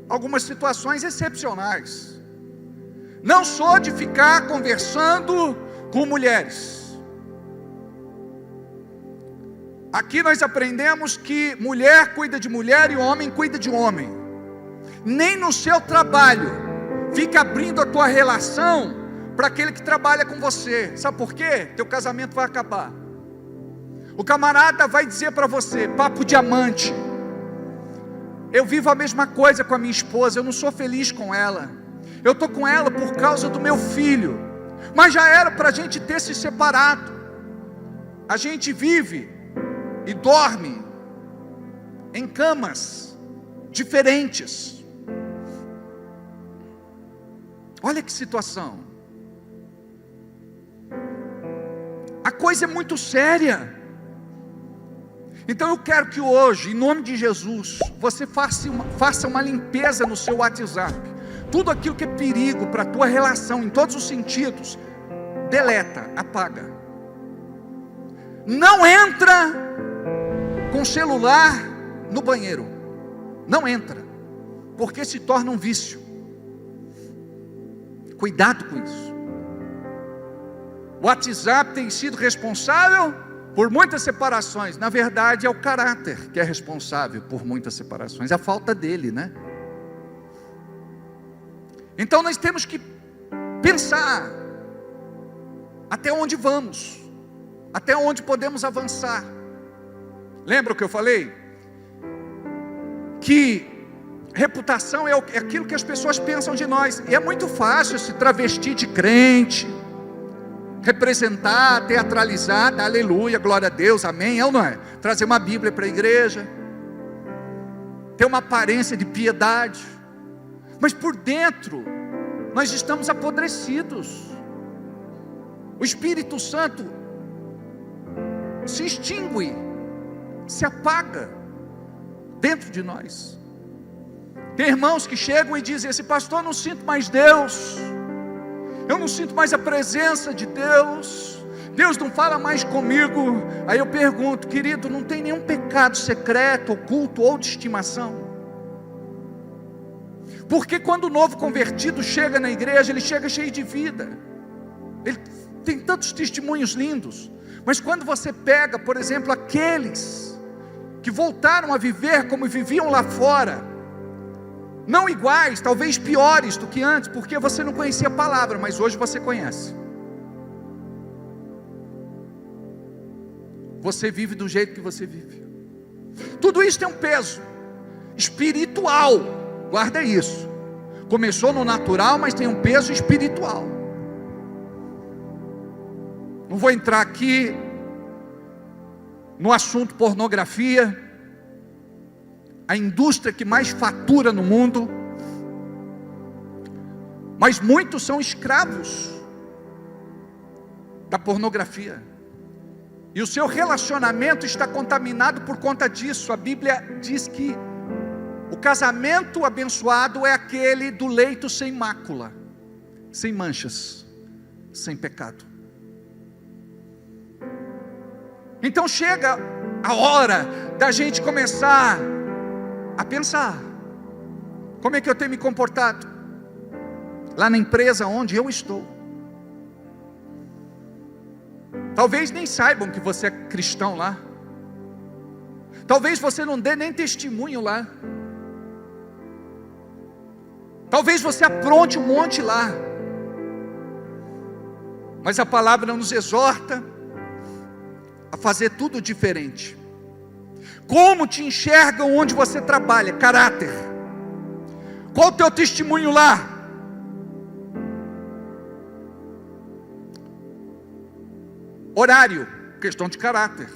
algumas situações excepcionais. Não sou de ficar conversando com mulheres. Aqui nós aprendemos que mulher cuida de mulher e homem cuida de homem. Nem no seu trabalho fica abrindo a tua relação para aquele que trabalha com você. Sabe por quê? Teu casamento vai acabar. O camarada vai dizer para você: papo diamante. Eu vivo a mesma coisa com a minha esposa, eu não sou feliz com ela. Eu estou com ela por causa do meu filho. Mas já era para a gente ter se separado. A gente vive e dorme em camas diferentes. Olha que situação. A coisa é muito séria. Então eu quero que hoje, em nome de Jesus, você faça uma limpeza no seu WhatsApp. Tudo aquilo que é perigo para a tua relação, em todos os sentidos, deleta, apaga. Não entra com celular no banheiro. Não entra, porque se torna um vício. Cuidado com isso. O WhatsApp tem sido responsável por muitas separações. Na verdade, é o caráter que é responsável por muitas separações, a falta dele, né? Então nós temos que pensar até onde vamos, até onde podemos avançar. Lembra o que eu falei? Que reputação é aquilo que as pessoas pensam de nós. E é muito fácil se travestir de crente, representar, teatralizar, dar aleluia, glória a Deus, amém, é ou não é? Trazer uma Bíblia para a igreja, ter uma aparência de piedade, mas por dentro nós estamos apodrecidos. O Espírito Santo se extingue, se apaga dentro de nós. Tem irmãos que chegam e dizem assim: pastor, eu não sinto mais Deus, eu não sinto mais a presença de Deus, Deus não fala mais comigo. Aí eu pergunto: querido, não tem nenhum pecado secreto, oculto ou de estimação? Porque quando o novo convertido chega na igreja, ele chega cheio de vida, ele tem tantos testemunhos lindos. Mas quando você pega, por exemplo, aqueles que voltaram a viver como viviam lá fora, não iguais, talvez piores do que antes, porque você não conhecia a palavra, mas hoje você conhece. Você vive do jeito que você vive. Tudo isso tem um peso espiritual, guarda isso. Começou no natural, mas tem um peso espiritual. Não vou entrar aqui no assunto pornografia, a indústria que mais fatura no mundo, mas muitos são escravos da pornografia, e o seu relacionamento está contaminado por conta disso. A Bíblia diz que o casamento abençoado é aquele do leito sem mácula, sem manchas, sem pecado. Então chega a hora da gente começar a pensar: como é que eu tenho me comportado lá na empresa onde eu estou? Talvez nem saibam que você é cristão lá, talvez você não dê nem testemunho lá, talvez você apronte um monte lá, mas a palavra nos exorta a fazer tudo diferente. Como te enxergam onde você trabalha? Caráter. Qual o teu testemunho lá? Horário, questão de caráter.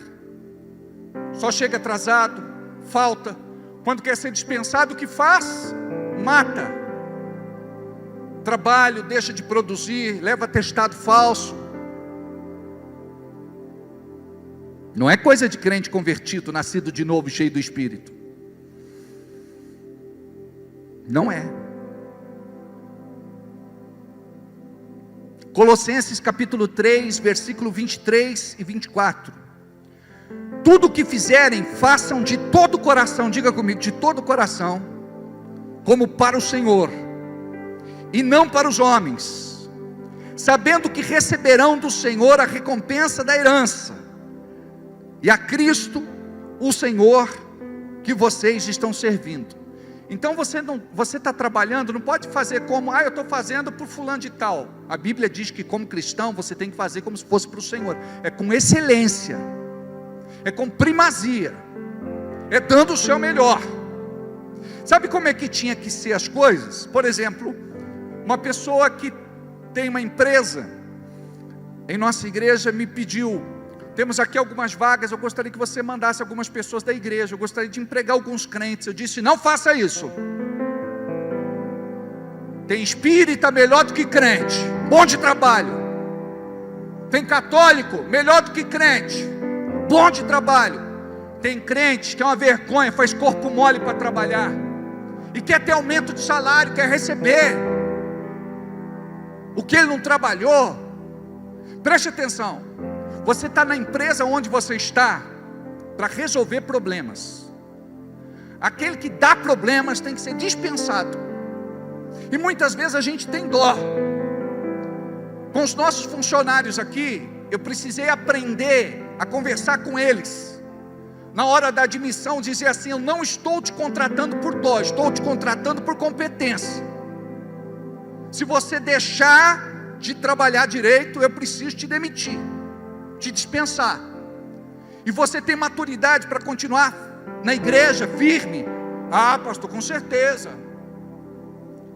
Só chega atrasado, falta. Quando quer ser dispensado, o que faz? Mata. Trabalho, deixa de produzir, leva atestado falso. Não é coisa de crente convertido, nascido de novo, cheio do Espírito. Não é. Colossenses capítulo 3, versículo 23 e 24. Tudo o que fizerem, façam de todo o coração, diga comigo, de todo o coração, como para o Senhor, e não para os homens, sabendo que receberão do Senhor a recompensa da herança, e a Cristo, o Senhor, que vocês estão servindo. Então você está trabalhando, não pode fazer como: eu estou fazendo por fulano de tal. A Bíblia diz que como cristão, você tem que fazer como se fosse para o Senhor. É com excelência, é com primazia, é dando o seu melhor. Sabe como é que tinha que ser as coisas? Por exemplo, uma pessoa que tem uma empresa, em nossa igreja me pediu: temos aqui algumas vagas, eu gostaria que você mandasse algumas pessoas da igreja, eu gostaria de empregar alguns crentes. Eu disse: não faça isso. Tem espírita melhor do que crente, bom de trabalho. Tem católico melhor do que crente, bom de trabalho. Tem crente que é uma vergonha, faz corpo mole para trabalhar, e quer ter aumento de salário, quer receber o que ele não trabalhou. Preste atenção. Você está na empresa onde você está, para resolver problemas. Aquele que dá problemas tem que ser dispensado. E muitas vezes a gente tem dó. Com os nossos funcionários aqui, eu precisei aprender a conversar com eles. Na hora da admissão, dizer assim: eu não estou te contratando por dó, estou te contratando por competência. Se você deixar de trabalhar direito, eu preciso te demitir, te dispensar. E você tem maturidade para continuar na igreja firme? Ah, pastor, com certeza.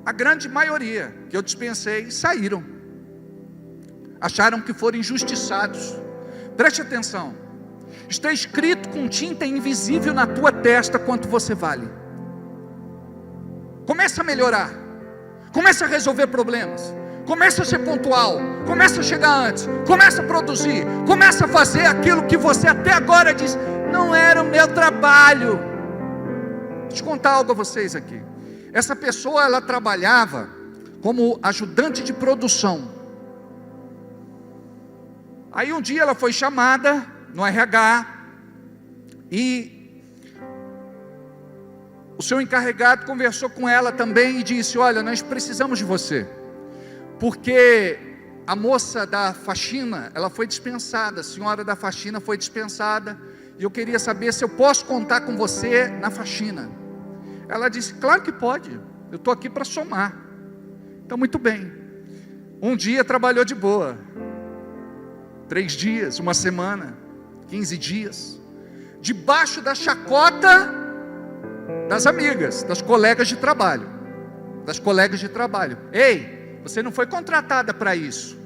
A grande maioria que eu dispensei saíram, acharam que foram injustiçados. Preste atenção, está escrito com tinta invisível na tua testa quanto você vale. Começa a melhorar, começa a resolver problemas, começa a ser pontual, começa a chegar antes, começa a produzir, começa a fazer aquilo que você até agora diz: não era o meu trabalho. Deixa eu contar algo a vocês aqui. Essa pessoa, ela trabalhava como ajudante de produção. Aí um dia ela foi chamada no RH e o seu encarregado conversou com ela também e disse: olha, nós precisamos de você, porque a moça da faxina, ela foi dispensada, a senhora da faxina foi dispensada, e eu queria saber se eu posso contar com você na faxina. Ela disse: claro que pode, eu estou aqui para somar. Então muito bem. Um dia trabalhou de boa, 3 dias, uma semana, 15 dias, debaixo da chacota das amigas, das colegas de trabalho. Ei, você não foi contratada para isso,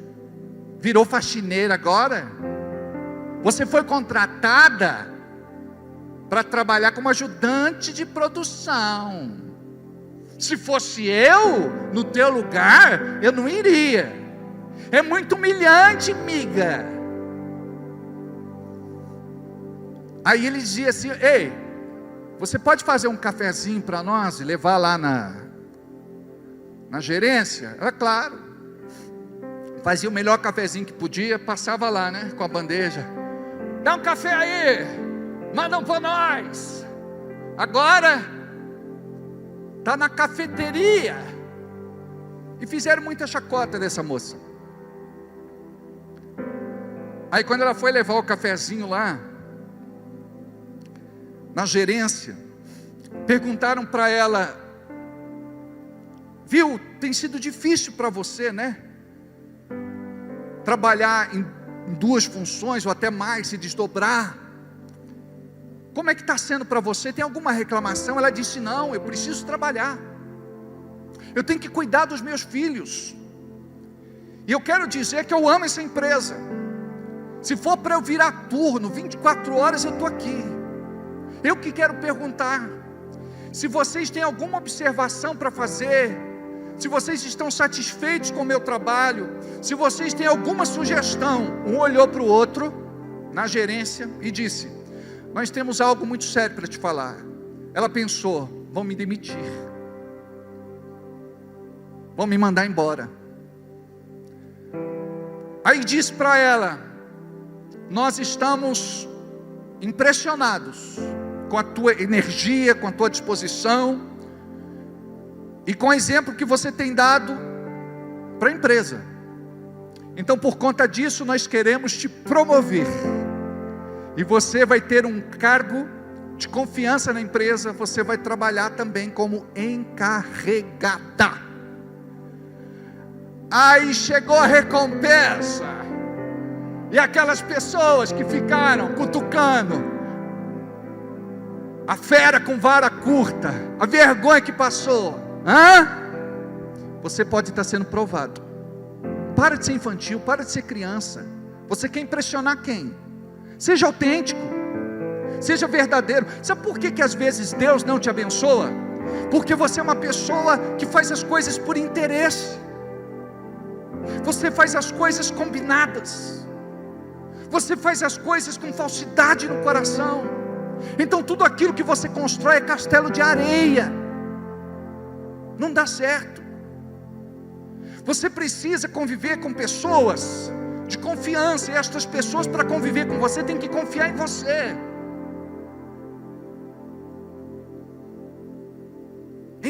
virou faxineira agora? Você foi contratada para trabalhar como ajudante de produção. Se fosse eu no teu lugar, eu não iria. É muito humilhante, amiga. Aí ele dizia assim: ei, você pode fazer um cafezinho para nós e levar lá na gerência? Ela, claro. Fazia o melhor cafezinho que podia, passava lá, né, com a bandeja. Dá um café aí, manda um para nós. Agora está na cafeteria. E fizeram muita chacota dessa moça. Aí quando ela foi levar o cafezinho lá na gerência, perguntaram para ela: viu, tem sido difícil para você, né? Trabalhar em 2 funções ou até mais, se desdobrar. Como é que está sendo para você? Tem alguma reclamação? Ela disse: não, eu preciso trabalhar, eu tenho que cuidar dos meus filhos, e eu quero dizer que eu amo essa empresa. Se for para eu virar turno 24 horas, eu estou aqui. Eu que quero perguntar, se vocês têm alguma observação para fazer, se vocês estão satisfeitos com o meu trabalho, se vocês têm alguma sugestão. Um olhou para o outro na gerência e disse: nós temos algo muito sério para te falar. Ela pensou: vão me demitir, vão me mandar embora. Aí disse para ela: nós estamos impressionados com a tua energia, com a tua disposição e com o exemplo que você tem dado para a empresa. Então, por conta disso, nós queremos te promover, e você vai ter um cargo de confiança na empresa. Você vai trabalhar também como encarregada. Aí chegou a recompensa, e aquelas pessoas que ficaram cutucando a fera com vara curta, a vergonha que passou, você pode estar sendo provado. Para de ser infantil, para de ser criança. Você quer impressionar quem? Seja autêntico, seja verdadeiro. Sabe por que às vezes Deus não te abençoa? Porque você é uma pessoa que faz as coisas por interesse. Você faz as coisas combinadas, você faz as coisas com falsidade no coração. Então tudo aquilo que você constrói é castelo de areia, não dá certo. Você precisa conviver com pessoas de confiança, e estas pessoas, para conviver com você, tem que confiar em você.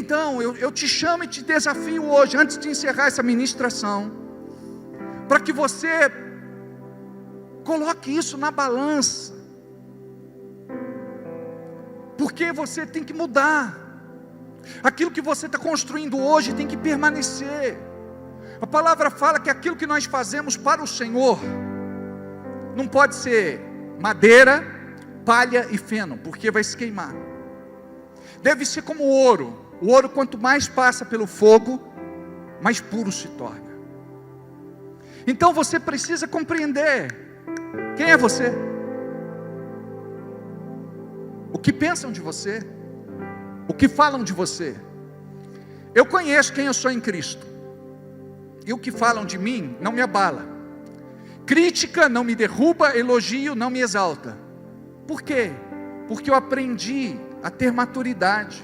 Então, eu te chamo e te desafio hoje, antes de encerrar essa ministração, para que você coloque isso na balança, porque você tem que mudar. Aquilo que você está construindo hoje tem que permanecer. A palavra fala que aquilo que nós fazemos para o Senhor não pode ser madeira, palha e feno, porque vai se queimar. Deve ser como o ouro. O ouro, quanto mais passa pelo fogo, mais puro se torna. Então você precisa compreender quem é você, o que pensam de você, o que falam de você. Eu conheço quem eu sou em Cristo, e o que falam de mim não me abala. Crítica não me derruba, elogio não me exalta. Por quê? Porque eu aprendi a ter maturidade.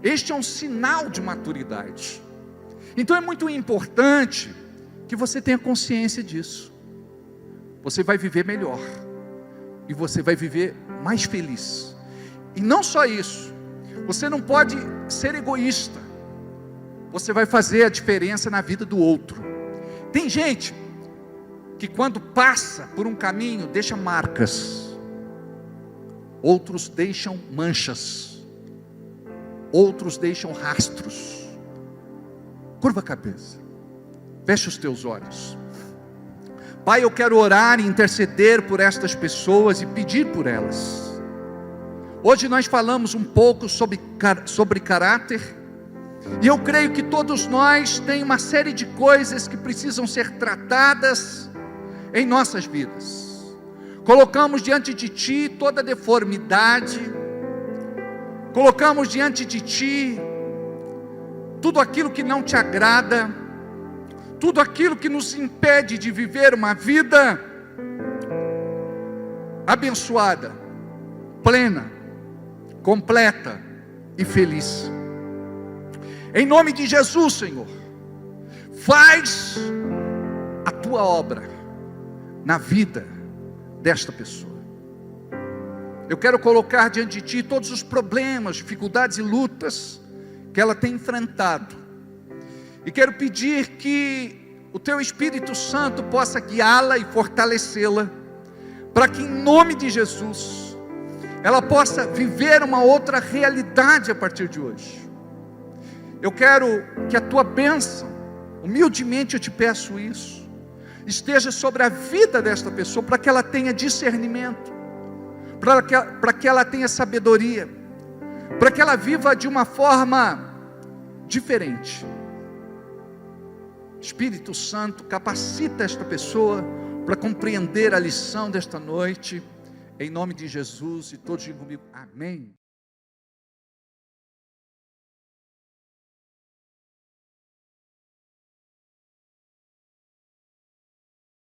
Este é um sinal de maturidade. Então é muito importante que você tenha consciência disso. Você vai viver melhor, e você vai viver mais feliz. E não só isso, você não pode ser egoísta. Você vai fazer a diferença na vida do outro. Tem gente que quando passa por um caminho deixa marcas, outros deixam manchas, outros deixam rastros. Curva a cabeça, fecha os teus olhos. Pai, eu quero orar e interceder por estas pessoas e pedir por elas. Hoje nós falamos um pouco sobre caráter, e eu creio que todos nós temos uma série de coisas que precisam ser tratadas em nossas vidas. Colocamos diante de Ti toda deformidade, colocamos diante de Ti tudo aquilo que não Te agrada, tudo aquilo que nos impede de viver uma vida abençoada, plena, completa e feliz. Em nome de Jesus, Senhor, faz a Tua obra na vida desta pessoa. Eu quero colocar diante de Ti todos os problemas, dificuldades e lutas que ela tem enfrentado, e quero pedir que o Teu Espírito Santo possa guiá-la e fortalecê-la, para que em nome de Jesus ela possa viver uma outra realidade a partir de hoje. Eu quero que a Tua bênção, humildemente eu te peço isso, esteja sobre a vida desta pessoa, para que ela tenha discernimento, para que ela tenha sabedoria, para que ela viva de uma forma diferente. Espírito Santo, capacita esta pessoa para compreender a lição desta noite, em nome de Jesus, e todos digam comigo, amém.